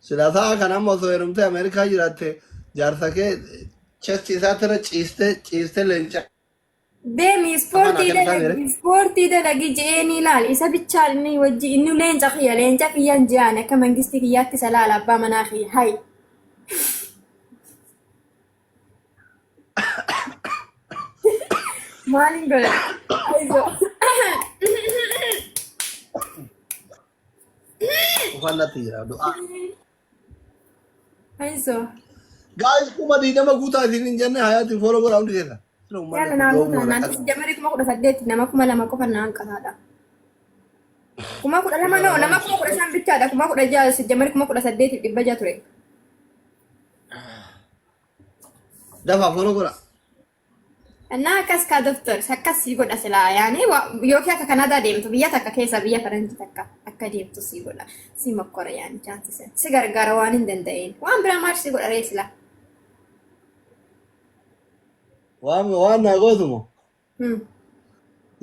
Silaasaa kan amma osoo heerumtee Ameerikaa jiraatte jaarsa kee chessi isaatti irra ciiste leenca Deemi afaan haa kennisaa mere. ispoortii dalagi je'een ilaal isa bichaa inni wajji inni leenca kiyyaan je'an akka mangistii kiyyaatti isa laala abbaa manaa kiyya hay. Maalin godha? Ayyo. Ufannatti jira du'aa. Ayyo. Gaa'is kuma diidama guutaa isin hin jenne hayaati fooloo godhaa hundi keessa. Yalla naannoo naannoo jamari 18 nama 2,000 qofa naan qataadha. 12,000 no nama 15 bichaadha 16 jamari 18 dhibba jaa ture. Dafaa fooloo godhaa. Nah akkas ka doktor akkas sii godha silaa yaani yookiin akka Kanaadaa deemtu biyya takka keessa biyya Faranjii takka akka deemtu sii godha sii mokkora yaani chaansise si gargaara waan hin danda'een waan biraa maal sii godha reesila. Waan naa gootumo.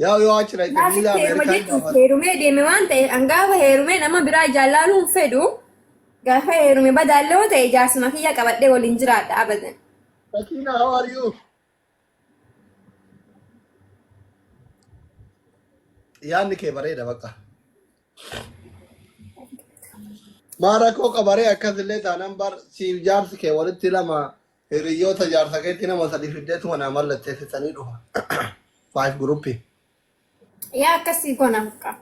Yoo achira itti biyya Ameerikaa heerumee deeme waan ta'e hangaafa heerumee nama biraa jaallaluu hin fedhu gaafa heerume badaallee yoo ta'e jaarsuma kiyya qabadhee waliin jiraadha abadan. Sakina, how are you? Yaanni kee bareeda bakka. Maara koo qabaree akkasillee taanaan bar siif jaarsi kee walitti lama hiriyoota jaarsa keetti nama sadii fiddeetu mana mallatteessisanii dhufa. 5 gruppii. Yaa akkasii goona bakka.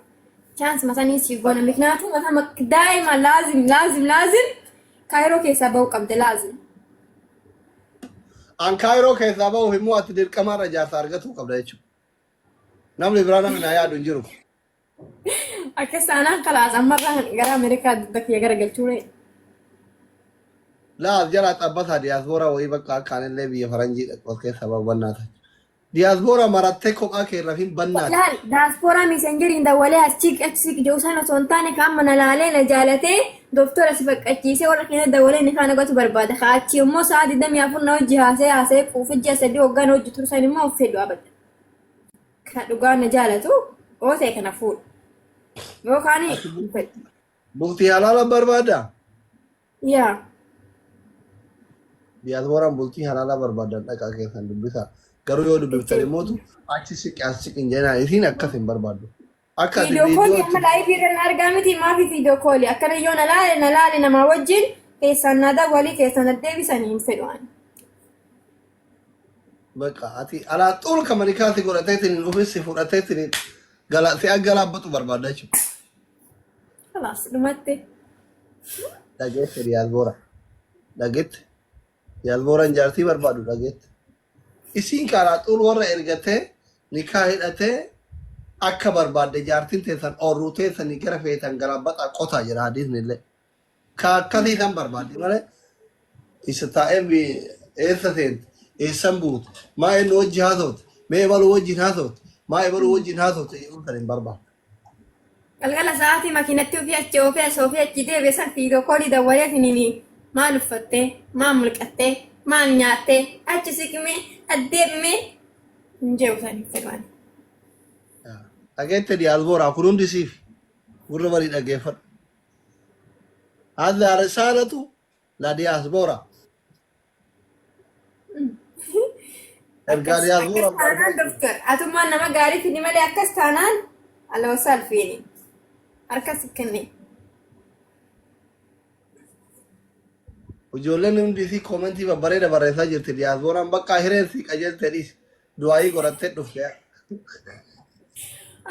Chance masanii sii goona miknaatu mata daa'ima laazim kaayiroo keessaa ba'uu qabde laazim. An kaayiroo keessaa ba'uuf immoo ati dirqamarra jaarsa argatuu qabda jechuudha. Namni biraa namni na yaadu hin jiru. Akka saanaan kalaas ammarraa gara Ameerikaa dudda kiyya garagalchuu ree. Laas jala xabbataa diyaasbooraa wayii bakka akkaanillee biyya faranjii dhaqoos keessa bannaa ta'a. Diyaasbooraa marattee kophaa keerra fi bannaa. Laal daaspooraa miisenjeriin dawwalee achi jawsaan osoo hin taane kan mana laalee na jaalatee doktora si baqqachiisee warra keenya dawwalee ni kaan agatu barbaada. Kaachi immoo sa'a 24 na hojii haasee quufijja sadii hoggaan hojii tursan immoo of fedhu abadda. Kan dhugaan na jaalatu ootee kana fuudhu. Yookaan Bultii halaala barbaada. yaa Diyaasbooraan bultii halaala barbaadan dhaqaa keessan dubbisa. Garuu yoo dubbiftan immoo achi siqi as siqin jennaan isiin akkas hin barbaaddu. Akka ati viidiyoo koolii amma laayivii irra argaa miti maafi viidiyoo koolii akkana yoo na laale namaa wajjin keessaan na dawwalii keessan addeebisanii hin fedhuan. Bakka ati alaa xuul kamalikaasi godhateetiin ofiisi fudhateetiin si aggalaabbatu barbaada jechuudha. Kalaas dhumatte. Dhageette diyaasboora. Dhageette. Diyaasbooraan jaartii barbaadu dhageette. Isiin karaa xuul warra ergatee nikaa hidhatee akka barbaadde jaartiin teessan oorruu teessanii gara feetan galaabbata qotaa jira hadiisni illee. Ka akkasii san barbaadde malee isa taa'ee eessa seente eessan buute maa inni wajji haasoote mee ebaluu wajjin haasoote maa ebaluu wajjin haasoote jedhuun kan hin barbaadu. Galgala sa'aatii makiinatti ofii achi deebi'e san viidiyoo koolii dawwalee finini maal uffattee maal mulqattee maal nyaattee achi siqimee addeemee hin jeebu san hin fedhan. Dhageette diyaasbooraa kun hundi siif gurra barii dhageeffadhu. Hadda risaalatu la diyaasbooraa. Ergaa diyaasbooraa. Taanaan doktor atummaan nama gaarii fidi malee akkas taanaan ala wasaal fiini harkas kenne. Ijoolleen hundi fi koomentii babbareeda barreessaa jirti diyaasbooraan bakka hireen si qajeelte dhiis du'aayii godhattee dhufte.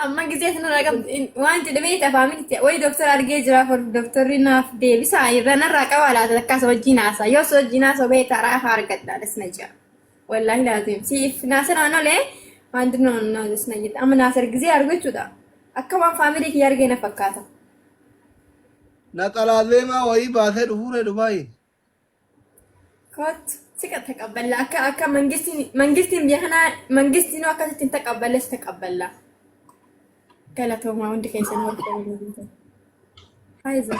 Amma gisee sana waan jedhamee tafaa miti wayi doktor argee jira doktorri naaf deebisaa irra narraa qaba laata akkas wajjin haasaa yoo wajjin haasoo bee taraa haa argadhaa dasna jira. Wallahi laazim siif naasir aanolee wanti noon dasna jira amma naasir gisee argachuudha akka waan faamilii kiyya argee na fakkaata. Naxalaa deemaa wayii baasee dhufuure Dubaayi. Kot sika taqabballa akka mangistiin biyya kanaa mangistiin akkasittiin taqabballes taqabballa. Galatooma hundi keessan wal qabatu. Faiza.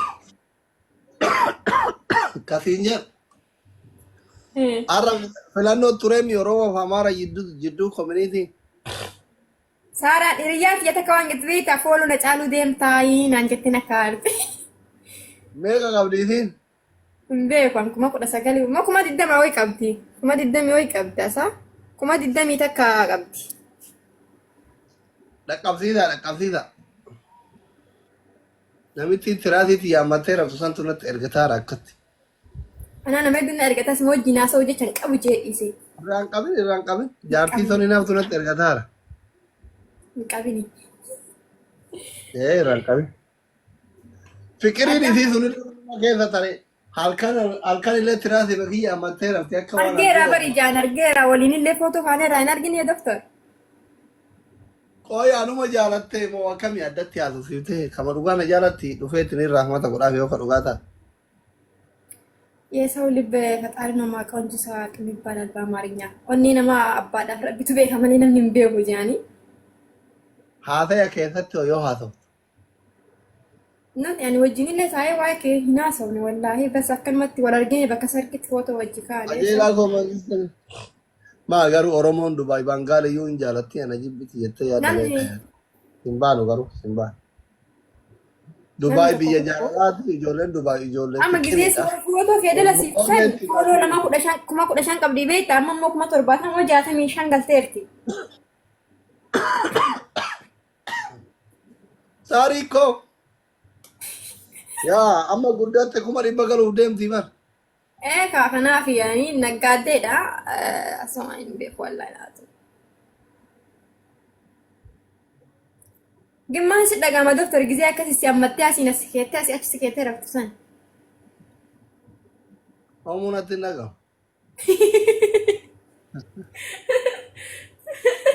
Kasiin jedhu. Arra filannoo tureemi Oromoo fi Amaara jidduu koominiitii. Saaraan hiriyaa fi takka waan gadi beektaa fooluu na caaluu deemtaa naan jettee na kaa'arte. Meeqa qabdiitiin? Beekan kuma kudha sagalii moo kuma 20 wayii qabdi. Kuma 20 wayii qabdi asa. Kuma 20 takka qabdi. Dhaqqabsiisa. Namitti tiraatiiti yaammatee rabsu santu natti ergataara akkatti. Ana nama hedduun ergatas moo jinaasa hojii kan qabu jedhise. Irraan qabin. Jaartii sonni naaftu natti ergataara. Hin qabini. Irraan qabin. Fiqiriin isii sun keessa tare halkan illee tiraasii bakki yaammatee rabti akka waan Argeera bari jaan argeera waliin illee footoo kaaneera hin argine doktor. Qooyi anuma jaalattee moo akkamii addatti haasofsiiftee kama dhugaa na jaalatti dhufeetiin irraa rahmata godhaaf yoo ka dhugaa ta'a. የሰው ልብ ፈጣሪ ነው የማውቀው እንጂ ሰው አቅም ይባላል በአማርኛ። ኦኔ ነማ አባዳፍ ረቢቱ ቤከመኔ ነምን ቤኩ ጃኒ Haasaya keessatti yoo haasoftu. እናት ያኔ ወጅኒ ለታይ ዋይክ ሂና ሰው ነው ወላሂ በስ አከልመት ወላርገኝ በከሰርክት ፎቶ ወጅካ አለ Qajeelaa koo mangistan. Maa garuu Oromoon Dubaay Baangaaliyyuu hin jaalatti ana jibbiti jettee yaadamee hin baanu garuu hin baanu. Dubaay biyya jaalalaati ijoolleen Dubaay ijoolleen amma ጊዜ ፎቶ ከደለ ሲፈን ፎቶ ለማ ኩዳሻን ቀብዲ ቤት አመሞ ኩማ ተርባታ ወጃተ ሚሻን ገልቴርቲ Saarii koo yaa amma guddatte kuma dhibba galuuf deemti mar. ኤካ ከናፊ ያኒ ነጋዴዳ አሰማኝ ቤት ወላሂ ናቱ ግማሽ ደጋማ ዶክተር ጊዜ አከሲ ሲያመጣ ሲነስ ከታ ሲያች ሲከተ ረፍተሰን Homuunatti naqamu.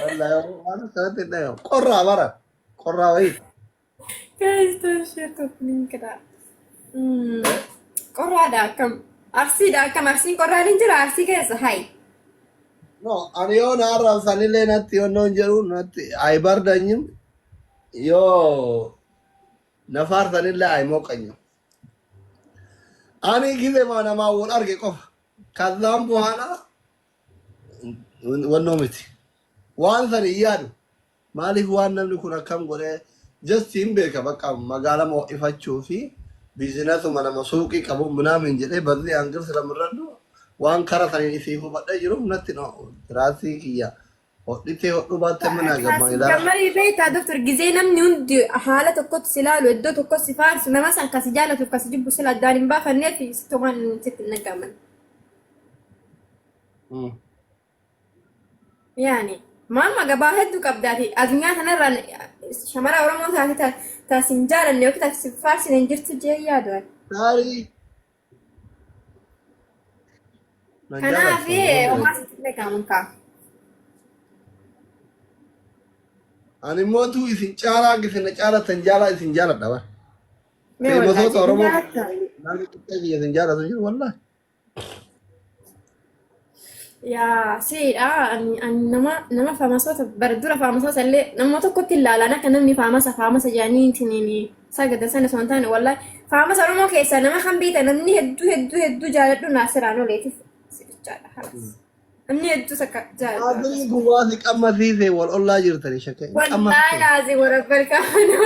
Wallaahi waan akkanatti hin dhagamu. Qorraa bara. Qorraa wayii. ከስተሸቶ ንንከዳ ቆራዳ ከም አርሲዳ ከም አርሲን ቆራዳ እንጀራ አርሲ ከሰ ሃይ No, ani yoo na arrabsanillee natti yoonnoon jedhu natti ay bardanyim yoo na faarsanillee ay mooqanyim. Ani ጊዜ namaa wal arge qofa. Kazaan bu'aana wannoo miti. Waan san hin yaadu. Maaliif waan namni kun akkam godhee just hin beeka bakka magaala mo'ifachuu fi biizinasuma nama suuqii qabu minaamin jedhee balli hangir sira mirradhu waan kara saniin isii hubadha jiru natti no tiraasii kiyya hodhitee hodhu baatte mana gamma ilaa gamari beeta doktor ጊዜ namni hundi haala tokkotti silaalu iddoo tokkotti si faarsu nama san kasi jaalatu kasi jibbu sila addaan hin baafanneef sitoman sitti nagaman yaani mama gabaa hedduu qabdaati addunyaa kanarraan shamara oromoo taate taasin jaalanne yookiin taasi faarsin hin jirtu jee yaadu Saarii kanaaf homaa sitti nagaman kaa ani mootu isin caalaa gisina jaalatan jaalaa isin jaaladha bara. mee Seemotoota Oromoo wallahi naannoo xiqqee kiyya isin jaalatu jiru wallaahi. yaa siidha ani nama faamasota bardura faamasota illee nama tokkotti ilaalan akka namni faamasa jaanii tiniini sagada sana osoo hin taane wallahi faamasa oromoo keessaa nama kan biita namni hedduu jaaladhu naasiraan oleetiif sibichaadha halas namni hedduu sakka jaaladhu Aadanii kun waan si qammasiisee wal ollaa jirtanii shakkee. wallahi laazii warabbal kaano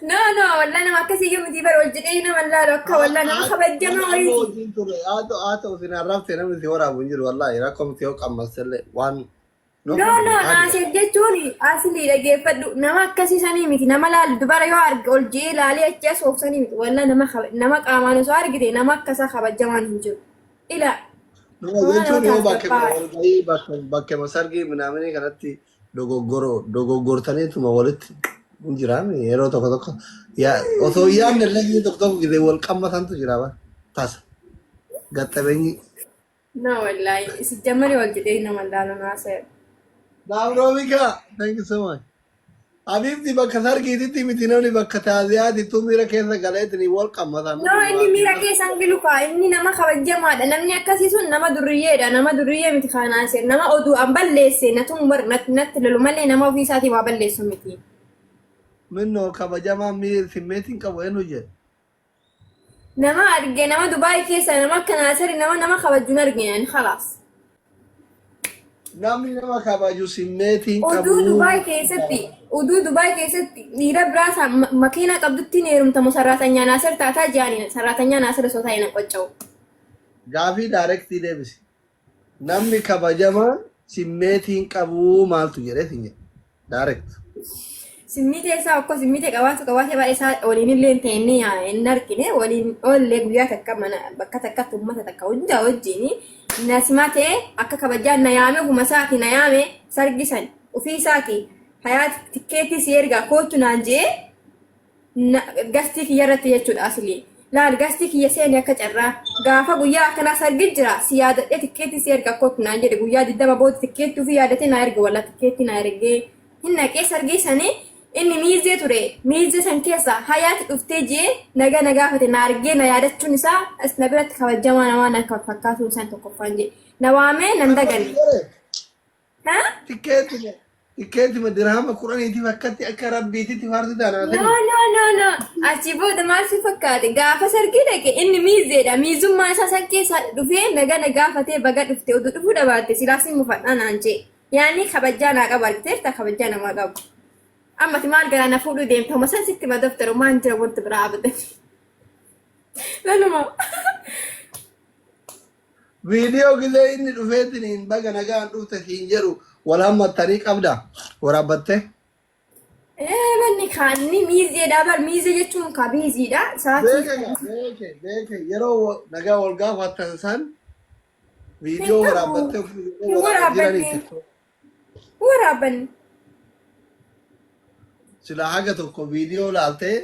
no wallahi nama akkasii gamtii bara wal jedhee nama laalu akka wallahi nama kabajamaa wayiti Haa ta'u isin arrabsee namni si waraabu hin jiru wallaahi rakkoomti yoo qammasellee waan. no naasir jechuun asli dhageeffadhu nama akkasiisanii miti nama laalu dubara yoo arge ol jee laalee achi as oofsanii miti wallahi nama qaamaan osoo argite nama akkasaa kabajamaan hin jiru ila Nama jechuun yoo bakkee masargii minaamini kanatti dogoggortaniituma walitti hin jiraame yeroo tokko tokko osoo yaadne illee tokko gisee wal qammatantu jira bara tasa gattabeenyi. no wallahi isi jammani wal jedhee nama laalu naasir Naamroomika, thank you so much. Habibti bakka sargiititti miti namni bakka taaziyaati tumira keessa galeetini wal qammatan. no inni miira keessan gilu kaa inni nama kabajamaadha namni akkasii sun nama durriyyeedha nama durriyyee miti kaa naasir nama oduu an balleesse natun bar natti lolu malee nama ofii isaatii waa balleessu miti Minnoo kabajamaa simmeetiin qabu eenyu jedhe. nama arge nama dubaay keessa nama akka naasir nama kabajuun arge yani khalaas Namni nama kabaju simmeetiin qabu. uduu dubaay keessatti dhiira biraasa makiina qabdutti ni heerumtamu sarraatanyaa naasir taataa jaani sarraatanyaa naasir osoo ta'e na qocca'u Gaafii daarektii deebisi. Namni kabajamaan simmeetiin qabuu maaltu jedhee sin jedhe. Daarekt. Simmite isaa okko simmite qabaatee baay'ee isaa waliin illee ta'inni hin argine waliin ollee guyyaa takka mana bakka takkatti uummata takka hunda wajjin nasmate akka kabajaan na yaame huma isaati na yaame sargisan ofii isaati hayaat tikkeetii si ergaa kootu naan jee gastii kiyya irratti jechuudha asli. Laal gastii kiyya seeni akka carraa gaafa guyyaa akkanaa sargi jira si yaadadhee tikkeetii si ergaa kootu naan jedhe guyyaa 20 booda tikkeetti ofii yaadatee na erga walla tikkeetti na ergee hin naqee sargiisanii inni miizee ture miizee san keessa hayaati dhuftee jee naga nagaafate na argee na yaadachuun isaa as na biratti kabajamaa namaa na fakkaatu san tokkoffaan jee na waamee nan daganne. Tikkeetti dirhama kudhaniitiif akkatti akka rabbiititti faarsi taanaa. No. Achi booda maal si fakkaate gaafa sargii dhaqe inni miizeedha miizummaa isaa san keessa dhufee naga nagaafatee baga dhufte oduu dhufuu dhabaatte silaasiin mufadhaa naan jee yaani kabajaa naa qaba argiteerta kabajaa namaa qabu. Amma timaal gara na fuudhu deemte homa san sitti ma daftaru maan jira wanti biraa abadde. Laluma. Viidiyoo gilee inni dhufeetiin baga nagaan dhufte siin jedhu wal hammattanii qabda waraabbatte. Manni kaanni miizeedha bar miizee jechuun ka biiziidha. Beeke yeroo nagaa wal gaafattan san viidiyoo waraabbatte waraabbanni. Sila haga tokko viidiyoo laaltee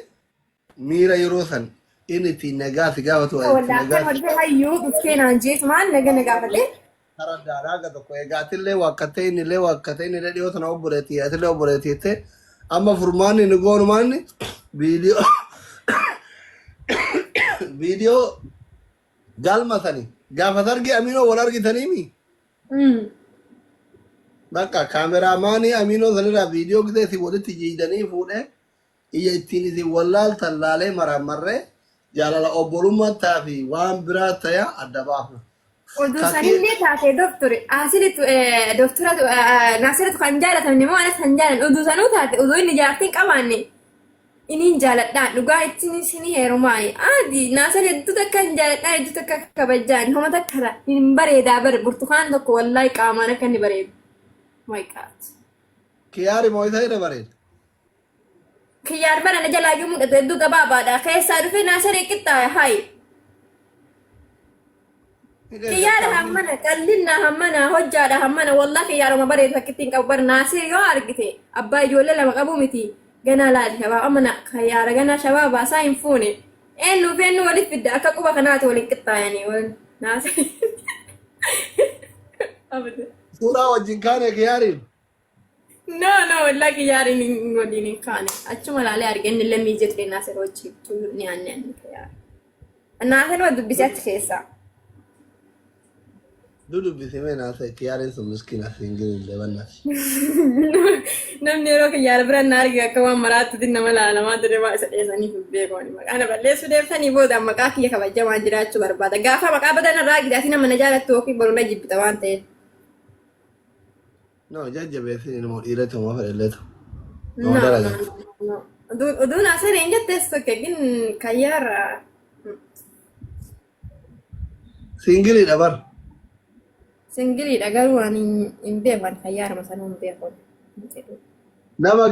miira yeroo san inni ittiin nagaa si gaafatu. Wallaahi kan hayyuu dhuftee naan jeetu maal nagaafate. Karaddaadhaa haga tokko eegaatillee waakkatee innillee waakkatee innillee dhiyoo sana obboleetii atillee obboleetii jettee amma furmaanni inni goonumaanni viidiyoo galmatanii gaafa sargi Aminoo wal argitaniimi. Bakka kaameraamaanii Aminoo sanirraa viidiyoo gisee isin walitti jiidanii fuudhee iyya ittiin isin wallaaltan laalee maraamarree jaalala obbolummaa fi waan biraa ta'e adda baafna. Oduu sanillee taate doktore asilitti doktora Naasiratu kan jaalatamne moo anas kan jaalan oduu sanuu taate oduu inni jaartiin qabaanne iniin jaaladhaan dhugaa ittiin isin heerumaani adi Naasir hedduu takka hin jaaladhaan hedduu takka kabajaan homa takka hin bareedaa bare burtukaan tokko wallaahi qaamaan akka inni bareedu. My God. Kiyaari moo isa irra bareeda? Kiyaar bara na jalaa yoo mudhate hedduu gabaabaadha keessaa dhufee Naasir qixxaaye hayi. Kiyaara hammana qallinna hammana hojjaadha hammana wallahi kiyyaaruma bareedu fakkittiin qabu bar Naasir yoo argite abbaa ijoollee lama qabu miti ganaa laali shabaa amana kiyyaara ganaa shabaa baasaa hin fuune eenyu waliif fidda akka quba kanaati waliin qixxaayanii wal Naasir. Suuraa wajjin kaane kiyaariin. No, wallahi kiyyaariin waliin hin kaane achuma laalee argeen illee miijee ture Naasir wajjin ni aannan kiyyaara. Naasir waa dubbisee achi keessaa. Dudubbisee Naasir kiyaariin sun miskiina singiriin lebannaati. Namni yeroo kiyyaara biraan na arge akka waan maraattutti nama laalamaa ture waa isa dheessanii beekoni maqaa na balleessuu deebisanii booda maqaa kiyya kabajamaa jiraachuu barbaada. Gaafa maqaa badan irraa gidaati nama na jaalattu yookiin barumsa jibbita waan ta'eef. No, jajjabeessin ilmoo dhiiratu moo fedhalleetu. No. Oduu Naasir hin jettees tokko gin kayyaara. Singiliidha bar. Singiliidha garuu waan hin beekan kayyaarama sanuu hin beekon. Nama